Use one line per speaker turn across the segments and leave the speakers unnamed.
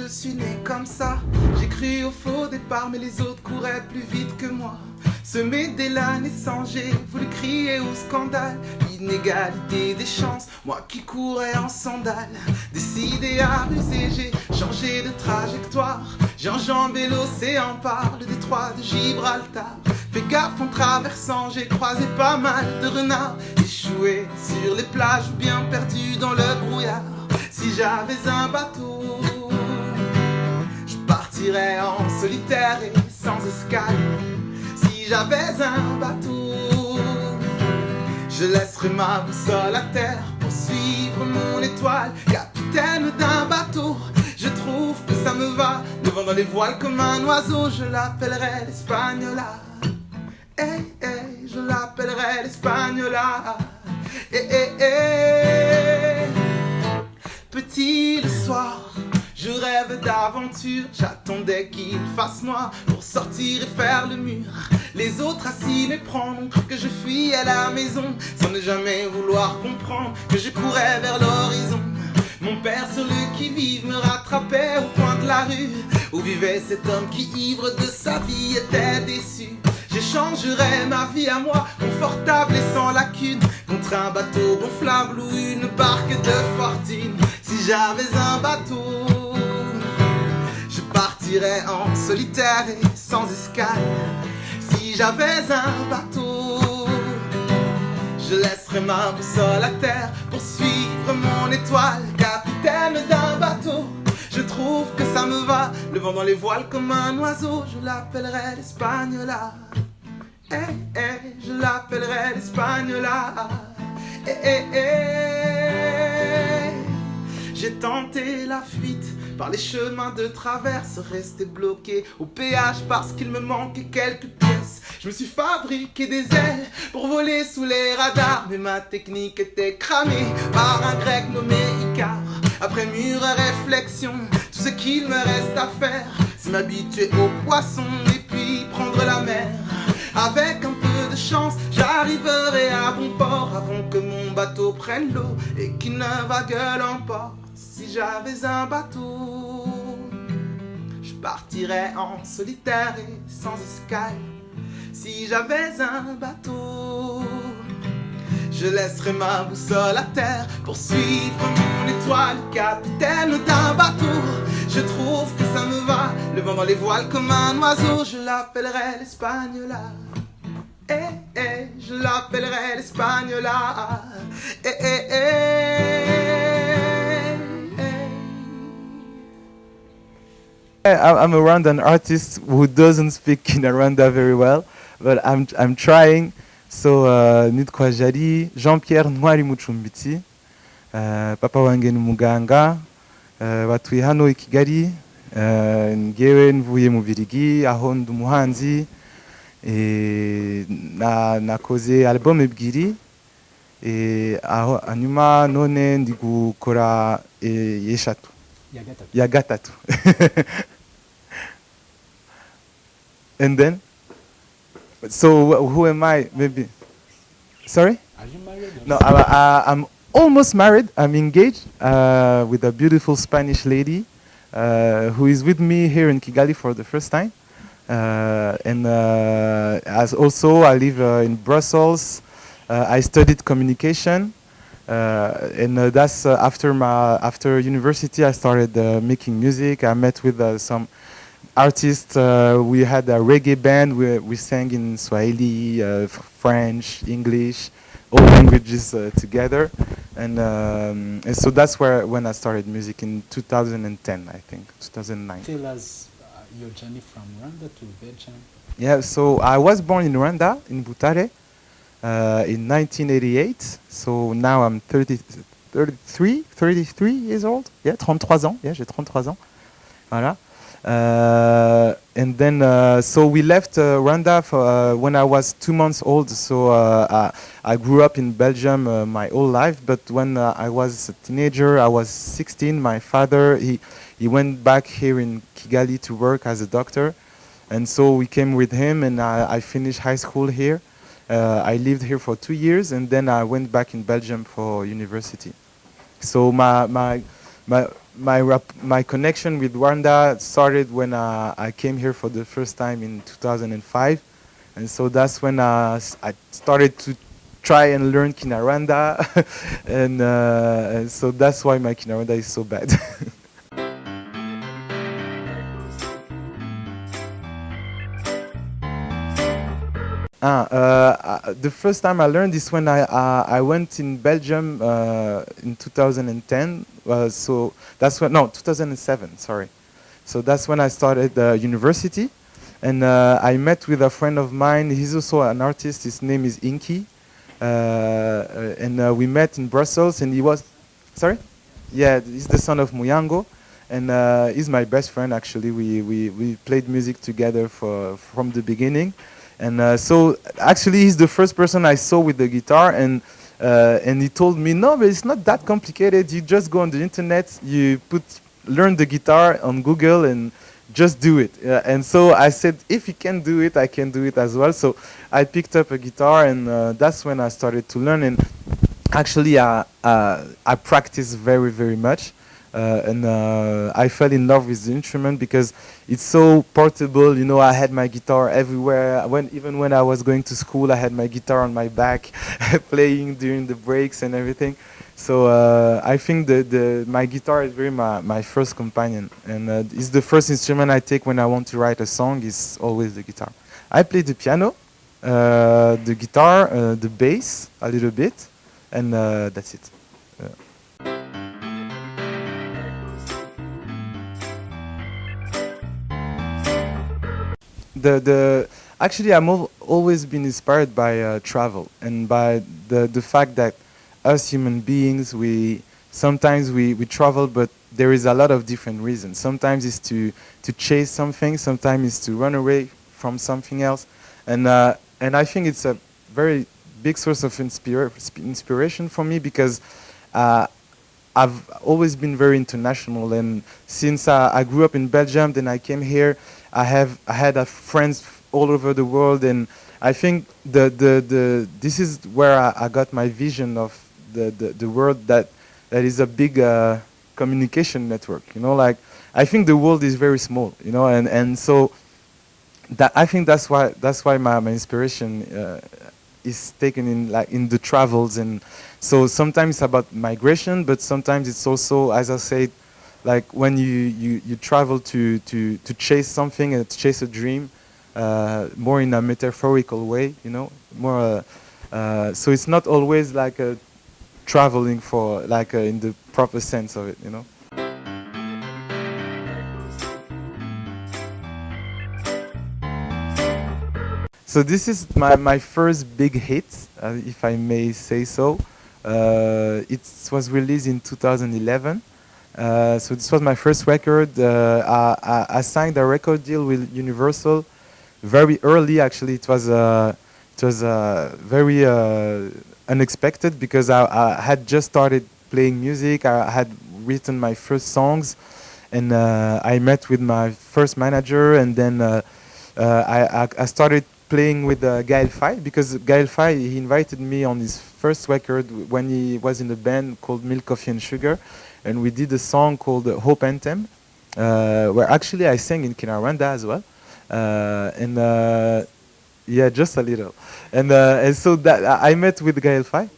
je suis né comme ça. J'ai cru au faux départ, mais les autres couraient plus vite que moi. Semé dès la naissance, j'ai voulu crier au scandale. L'inégalité des chances, moi qui courais en sandales. Décidé à ruser, j'ai changé de trajectoire. J'ai enjambé l'océan par le détroit de Gibraltar. Fais gaffe en traversant, j'ai croisé pas mal de renards. Échoué sur les plages ou bien perdu dans le brouillard. Si j'avais un bateau, je partirais en solitaire et sans escale. Si j'avais un bateau, je laisserais ma boussole à terre pour suivre mon étoile. Capitaine d'un bateau, je trouve que ça me va. Le vent dans les voiles comme un oiseau, je l'appellerais l'Espagnola. Hey, hey, je l'appellerais l'Espagnola. Hey, hey, hey. Petit le soir, je rêve d'aventure. J'attendais qu'il fasse noir pour sortir et faire le mur. Les autres assis méprendre que je fuis à la maison, sans ne jamais vouloir comprendre que je courais vers l'horizon. Mon père sur le qui-vive me rattrapait au coin de la rue où vivait cet homme qui, ivre de sa vie, était déçu. J'échangerais ma vie à moi, confortable et sans lacune, contre un bateau gonflable ou une barque de fortune. Si j'avais un bateau, je partirais en solitaire et sans escale. Si j'avais un bateau, je laisserais ma boussole à terre pour suivre mon étoile. Capitaine d'un bateau, je trouve que ça me va. Le vent dans les voiles comme un oiseau, je l'appellerais l'Espagnola. Hey, hey, je l'appellerais l'Espagnola. Hey, hey, hey. J'ai tenté la fuite par les chemins de traverse, resté bloqué au péage parce qu'il me manquait quelques pièces. Je me suis fabriqué des ailes pour voler sous les radars, mais ma technique était cramée par un grec nommé Icare. Après mûre réflexion, tout ce qu'il me reste à faire, c'est m'habituer aux poissons et puis prendre la mer. Avec un peu de chance, j'arriverai à bon port avant que mon bateau prenne l'eau et qu'une vague l'emporte. Si j'avais un bateau, je partirais en solitaire et sans escale. Si j'avais un bateau, je laisserais ma boussole à terre pour suivre mon étoile. Capitaine d'un bateau, je trouve que ça me va. Le vent dans les voiles comme un oiseau, je l'appellerais l'Espagnola. Eh, eh, je l'appellerais l'Espagnola. Eh, eh, eh.
I'm a Rwandan artist who doesn't speak Kinyarwanda very well, but I'm trying. So nitwa Jali, Jean-Pierre Ntwari Mucumbitsi, papa wange ni muganga, batuye hano i Kigali, ngewe nvuye mu Birigi aho ndi umuhanzi, nakoze album ebyiri, aho hanyuma none ndi gukora yeshatu. Ya gatatu. And then, so who am I? Maybe. Sorry?
Are you married?
No, I'm almost married. I'm engaged with a beautiful Spanish lady who is with me here in Kigali for the first time. And as also I live in Brussels. I studied communication. And that's after university I started making music. I met with some artists. We had a reggae band. We sang in Swahili, French, English, all languages together. And so that's when I started music in 2010, I think, 2009.
Tell us your journey from Rwanda to Belgium.
Yeah, so I was born in Rwanda, in Butare. In 1988, so now I'm 33 years old. Yeah, 33 ans. Yeah, j'ai 33 ans. Voilà. And then, so we left Rwanda for, when I was 2 months old. So I grew up in Belgium my whole life. But when I was a teenager, I was 16. My father, he went back here in Kigali to work as a doctor. And so we came with him, and I finished high school here. I lived here for 2 years, and then I went back in Belgium for university. So my connection with Rwanda started when I came here for the first time in 2005, and so that's when I started to try and learn Kinyarwanda, and so that's why my Kinyarwanda is so bad. The first time I learned is when I went in Belgium in 2010. So that's when, no, 2007. Sorry. So that's when I started university, and I met with a friend of mine. He's also an artist. His name is Inky, and we met in Brussels. And he was, sorry, yeah, he's the son of Muyango, and he's my best friend. Actually, we played music together from the beginning. And so actually, he's the first person I saw with the guitar, and he told me, no, but it's not that complicated. You just go on the internet, you learn the guitar on Google, and just do it. And so I said, if he can do it, I can do it as well. So I picked up a guitar, and that's when I started to learn. And actually, I practiced very, very much. And I fell in love with the instrument because it's so portable. You know, I had my guitar everywhere. Even when I was going to school, I had my guitar on my back, playing during the breaks and everything. So I think my guitar is very my first companion, and it's the first instrument I take when I want to write a song. Is always the guitar. I play the piano, the guitar, the bass a little bit, and that's it. The actually always been inspired by travel and by the fact that us human beings sometimes we travel, but there is a lot of different reasons. Sometimes it's to chase something, sometimes it's to run away from something else, and I think it's a very big source of inspiration for me because I've always been very international, and since I grew up in Belgium, then I came here. I had friends all over the world, and I think this is where I got my vision of the world that is a big communication network. You know, like I think the world is very small. You know, and so that I think that's why my inspiration is taken in the travels. And so sometimes it's about migration, but sometimes it's also, as I said, like when you travel to chase something and to chase a dream, more in a metaphorical way, you know, more. So it's not always like traveling for like in the proper sense of it, you know. So this is my first big hit, if I may say so. It was released in 2011. So this was my first record. I signed a record deal with Universal very early. Actually, it was very unexpected because I had just started playing music. I had written my first songs, and I met with my first manager, and then I started playing with Gaël Faye because Gaël Faye, he invited me on his first record when he was in a band called Milk, Coffee and Sugar, and we did a song called Hope Anthem, where actually I sang in Kinyarwanda as well, and yeah, just a little, and so that I met with Gaël Faye.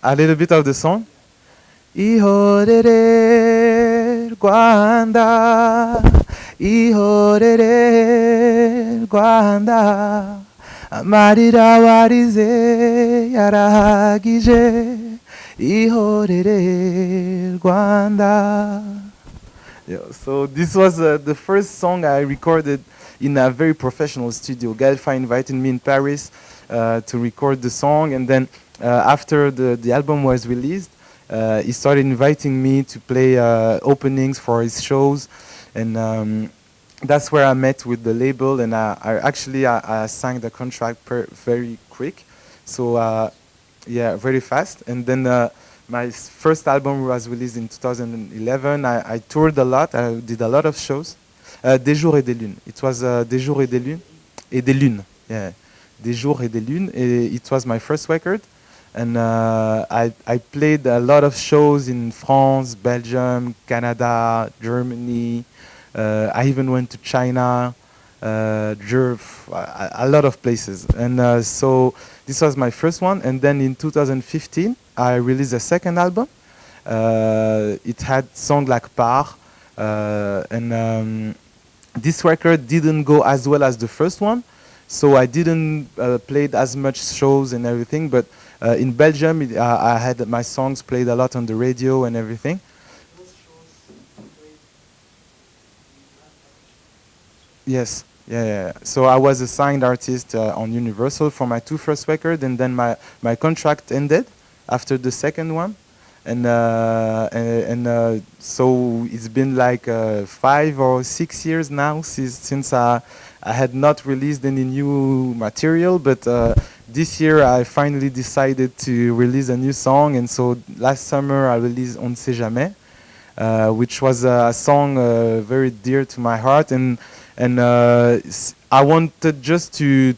A little bit of the song. Ihorere Rwanda, ihorere Rwanda, amarira warize yarahagije, ihorere Rwanda. Yeah, so this was the first song I recorded in a very professional studio. Gaël Faye invited me in Paris to record the song, and then after the album was released, he started inviting me to play openings for his shows, and that's where I met with the label, and I signed the contract very quick, so yeah, very fast. And then my first album was released in 2011. I toured a lot. I did a lot of shows. Des jours et des lunes. It was Des jours et des lunes. Yeah, Des jours et des lunes. It was my first record. and I played a lot of shows in France, Belgium, Canada, Germany. I even went to China, a lot of places. And so this was my first one. And then in 2015, I released a second album. It had songs like Par, and this record didn't go as well as the first one, so I didn't play as much shows and everything. But in Belgium, I had my songs played a lot on the radio and everything. Yes, yeah, yeah, yeah. So I was a signed artist on Universal for my two first records, and then my contract ended after the second one, and so it's been like 5 or 6 years now since I had not released any new material, but this year I finally decided to release a new song, and so last summer I released On Sait Jamais, which was a song very dear to my heart, and I wanted just to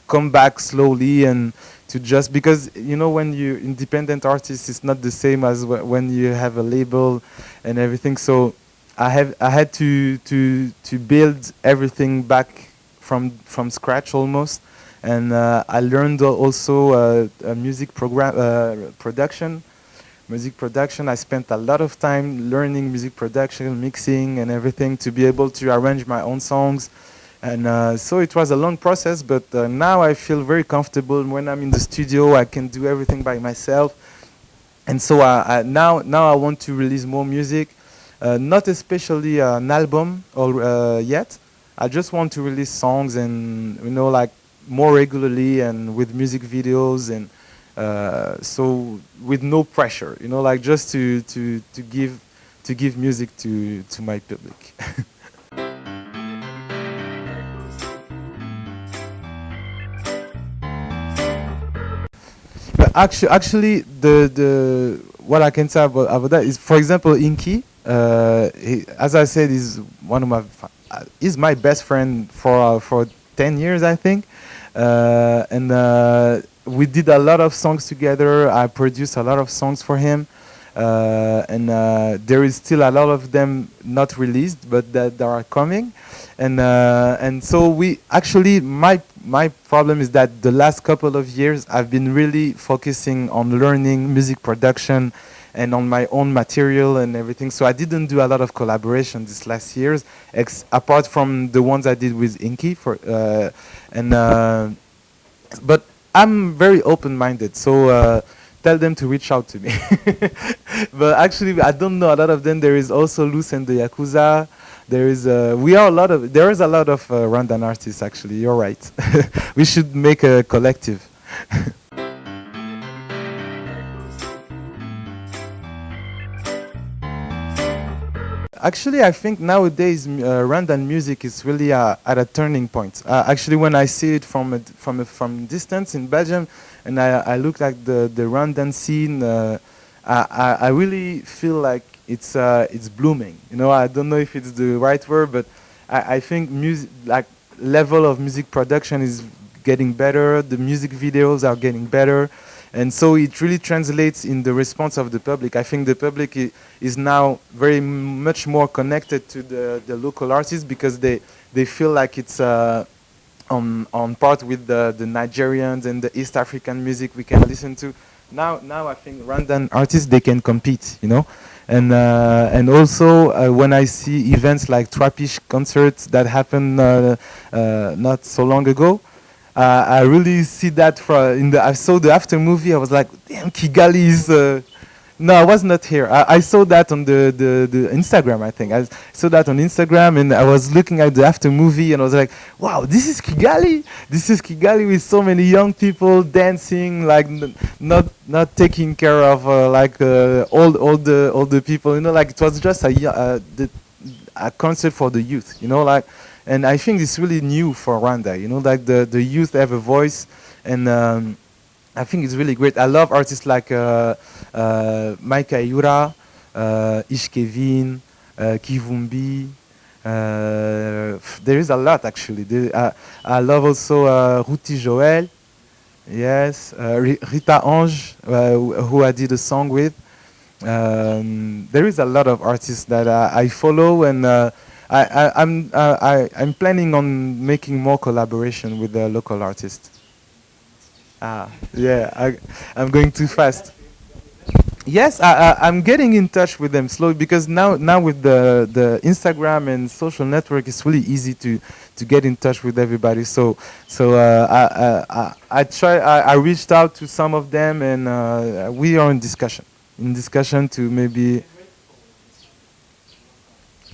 come back slowly and to just, because when you independent artist, it's not the same as when you have a label and everything. So I had to build everything back from scratch almost, and I learned also a music production. I spent a lot of time learning music production, mixing, and everything to be able to arrange my own songs. And so it was a long process, but now I feel very comfortable. When I'm in the studio, I can do everything by myself. And so now I want to release more music, not especially an album or yet. I just want to release songs, and like more regularly, and with music videos, and so with no pressure, like just to give music to my public. But actually, the what I can say about that is, for example, Inky. As I said, is one of is my best friend for 10 years, I think, and we did a lot of songs together. I produced a lot of songs for him, and there is still a lot of them not released, but that are coming, and so we actually my problem is that the last couple of years I've been really focusing on learning music production and on my own material and everything. So I didn't do a lot of collaboration these last years, apart from the ones I did with Inky and but I'm very open-minded, so tell them to reach out to me. But actually, I don't know a lot of them. There is also Luz and the Yakuza. There is there is a lot of Rwandan artists. Actually, you're right. We should make a collective. Actually, I think nowadays Rwandan music is really at a turning point. Actually, when I see it from distance in Belgium, and I look at the Rwandan scene, I really feel like it's blooming. I don't know if it's the right word, but I think music, like level of music production, is getting better. The music videos are getting better. And so it really translates in the response of the public. I think the public is now very much more connected to the local artists, because they feel like it's on part with the Nigerians and the East African music we can listen to. Now I think Rwandan artists, they can compete, and also when I see events like Trapish concerts that happened not so long ago, I really see that I saw the after movie. I was like, damn, Kigali is. No, I was not here. I saw that on the Instagram, I think. I saw that on Instagram, and I was looking at the after movie, and I was like, wow, this is Kigali. This is Kigali with so many young people dancing, like not taking care of all the people. Like it was just a concert for the youth. And I think it's really new for Rwanda, like the youth have a voice, and I think it's really great. I love artists like Mike Ayura, Ish Kevin, Kivumbi. There is a lot, actually. I love also Ruti Joel. Yes, Rita Ange, who I did a song with. There is a lot of artists that I follow, and I'm planning on making more collaboration with the local artists. Yeah, I'm going too fast. Yes, I'm getting in touch with them slowly because now with the Instagram and social network, it's really easy to get in touch with everybody. I reached out to some of them, and we are in discussion to maybe.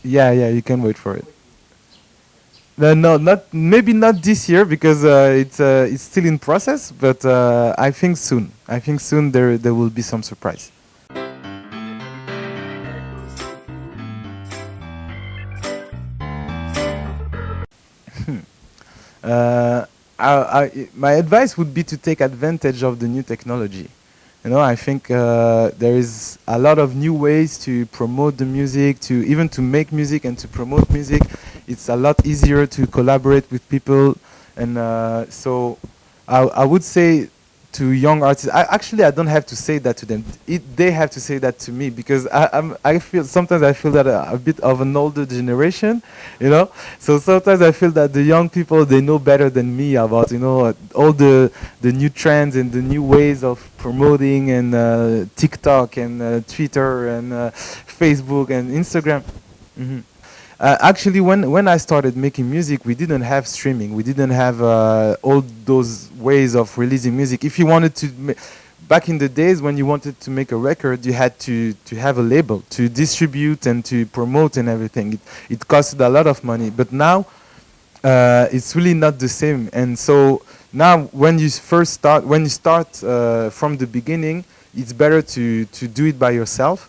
Yeah, you can wait for it. No, not maybe not this year because it's still in process, but I think soon. I think soon there will be some surprise. Uh, my advice would be to take advantage of the new technology. I think there is a lot of new ways to promote the music, to even to make music and to promote music. It's a lot easier to collaborate with people, and so I would say to young artists. Actually, I don't have to say that to them. They have to say that to me because I feel sometimes I feel that a bit of an older generation, you know. So sometimes I feel that the young people they know better than me about all the new trends and the new ways of promoting and TikTok and Twitter and Facebook and Instagram. Mhm. Actually, when I started making music, we didn't have streaming. We didn't have all those ways of releasing music. If you wanted to, back in the days when you wanted to make a record, you had to have a label to distribute and to promote and everything. It costed a lot of money. But now it's really not the same. And so now, when you start from the beginning, it's better to do it by yourself,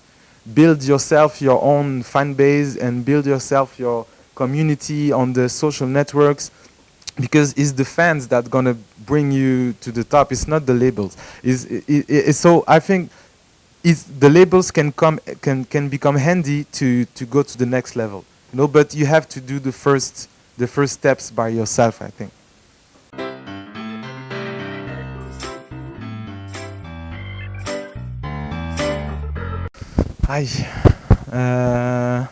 build yourself your own fan base, and build yourself your community on the social networks, because it's the fans that gonna bring you to the top. It's not the labels. So I think the labels can become handy to go to the next level. But you have to do the first steps by yourself, I think. I, uh,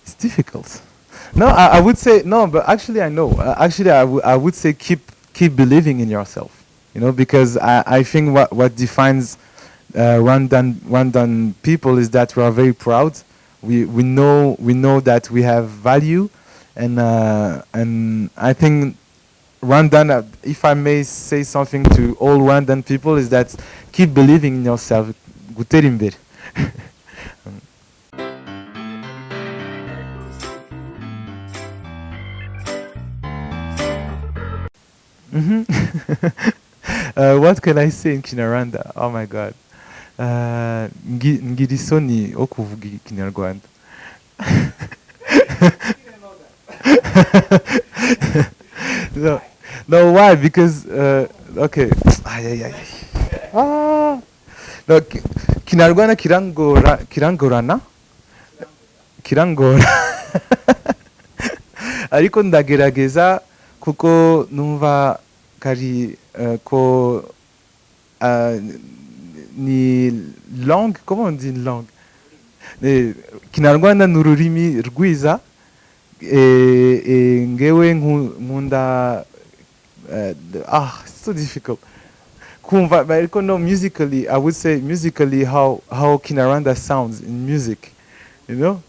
it's difficult. No, I would say no, but actually I know. Actually, I would say keep believing in yourself. Because I think what defines Rwandan people is that we are very proud. We know that we have value, and I think Rwandan, if I may say something to all Rwandan people, is that keep believing in yourself. Gutera imbere. Mhm. What can I say in Kinyarwanda? Oh my God. Ngira isoni wo kuvuga Ikinyarwanda. No, no, why? Because okay. Ay, ay, ay. Ah. No, Kinyarwanda kirangorana, kirangora. Ariko ndagerageza kuko numva kari ko uh, ni langue, comment on dit langue? Kinyarwanda ni ururimi rwiza, ngewe nkunda it's so difficult. Kumva, but ariko no, musically, I would say musically how Kinyarwanda sounds in music, you know?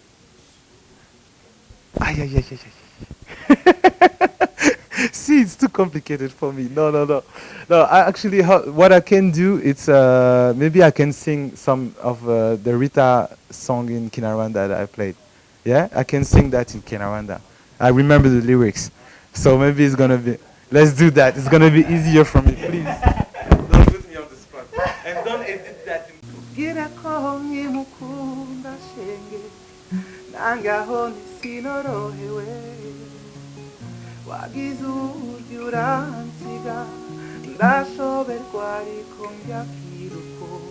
Ay, ay, ay, ay, ay. See, it's too complicated for me. No, no, no. No, actually, what I can do, it's maybe I can sing some of the Rita song in Kinyarwanda that I played. Yeah, I can sing that in Kinyarwanda. I remember the lyrics. So maybe it's going to be, let's do that. It's going to be easier for me, please. Don't put me on the spot. And don't edit that. Gira konye mukunda shenge, nangaho nisinorohewe. Wagize uburyo uransiga, ndashoberwa ariko mbyakiruko.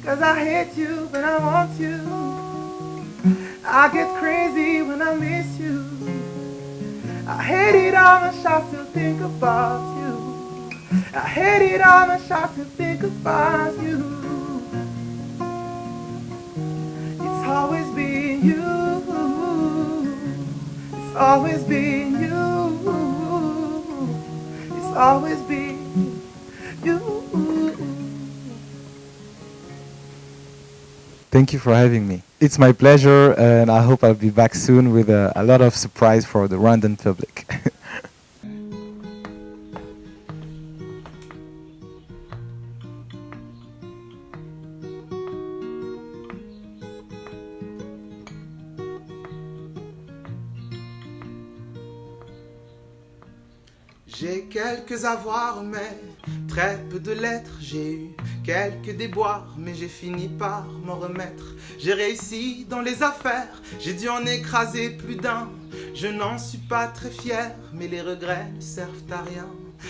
'Cause I hate you but I want you, I get crazy when I miss you. I hate it all much, I still think about you.
I hated all my shots to think about you. It's always been you. It's always been you. It's always been you.
Thank you for having me. It's my pleasure, and I hope I'll be back soon with a lot of surprise for the Rwandan public.
J'ai quelques avoirs, mais très peu de lettres. J'ai eu quelques déboires, mais j'ai fini par m'en remettre. J'ai réussi dans les affaires, j'ai dû en écraser plus d'un. Je n'en suis pas très fier, mais les regrets ne servent à rien.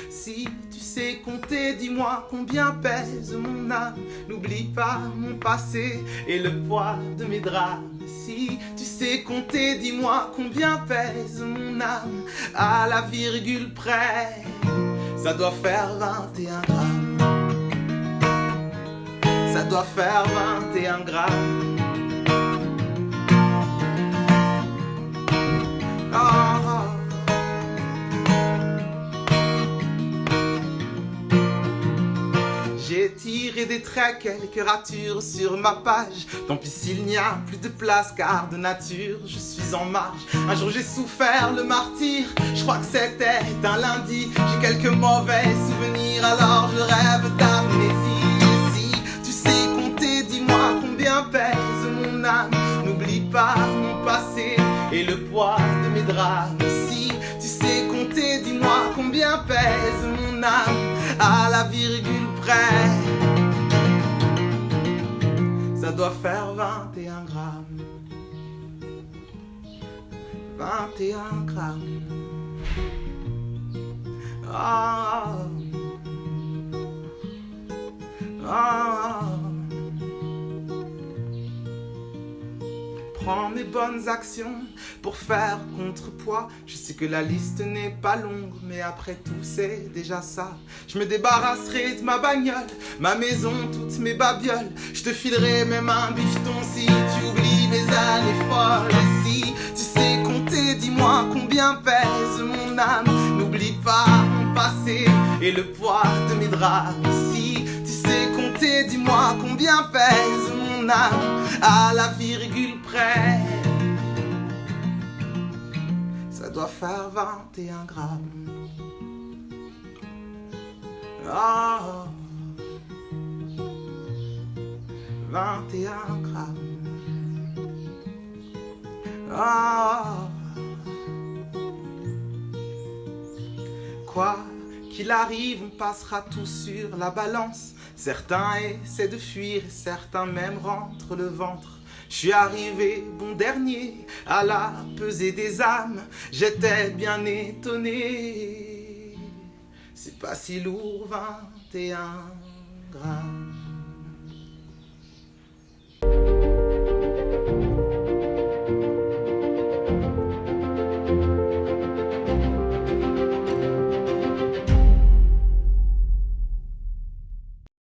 Si tu sais compter, dis-moi combien pèse mon âme. N'oublie pas mon passé et le poids de mes drames. Si tu sais compter, dis-moi combien pèse mon âme. À la virgule près, ça doit faire 21 grammes. Ça doit faire 21 grammes. Oh, oh. J'ai tiré des traits, quelques ratures sur ma page. Tant pis s'il n'y a plus de place, car de nature je suis en marge. Un jour j'ai souffert le martyre, je crois que c'était un lundi. J'ai quelques mauvais souvenirs, alors je rêve d'amnésie. Si tu sais compter, dis-moi combien pèse mon âme. N'oublie pas mon passé et le poids de mes drames. Si tu sais compter, dis-moi combien pèse mon âme. À la virgule près, ça doit faire 21 grammes. 21 grammes. Oh, oh, oh. Prends mes bonnes actions pour faire contrepoids. Je sais que la liste n'est pas longue, mais après tout c'est déjà ça. Je me débarrasserai de ma bagnole, ma maison, toutes mes babioles. Je te filerai même un bifton si tu oublies mes années folles. Et si tu sais compter, dis-moi combien pèse mon âme. N'oublie pas mon passé et le poids de mes drames. Si tu sais compter, dis-moi combien pèse mon âme. À la virgule près, ça doit faire 21 grammes. Oh, 21 grammes. Oh, quoi qu'il arrive, on passera tout sur la balance. Certains essaient de fuir et certains même rentrent le ventre. Je suis arrivé bon dernier à la pesée des âmes. J'étais bien étonné. C'est pas si lourd, 21 grammes.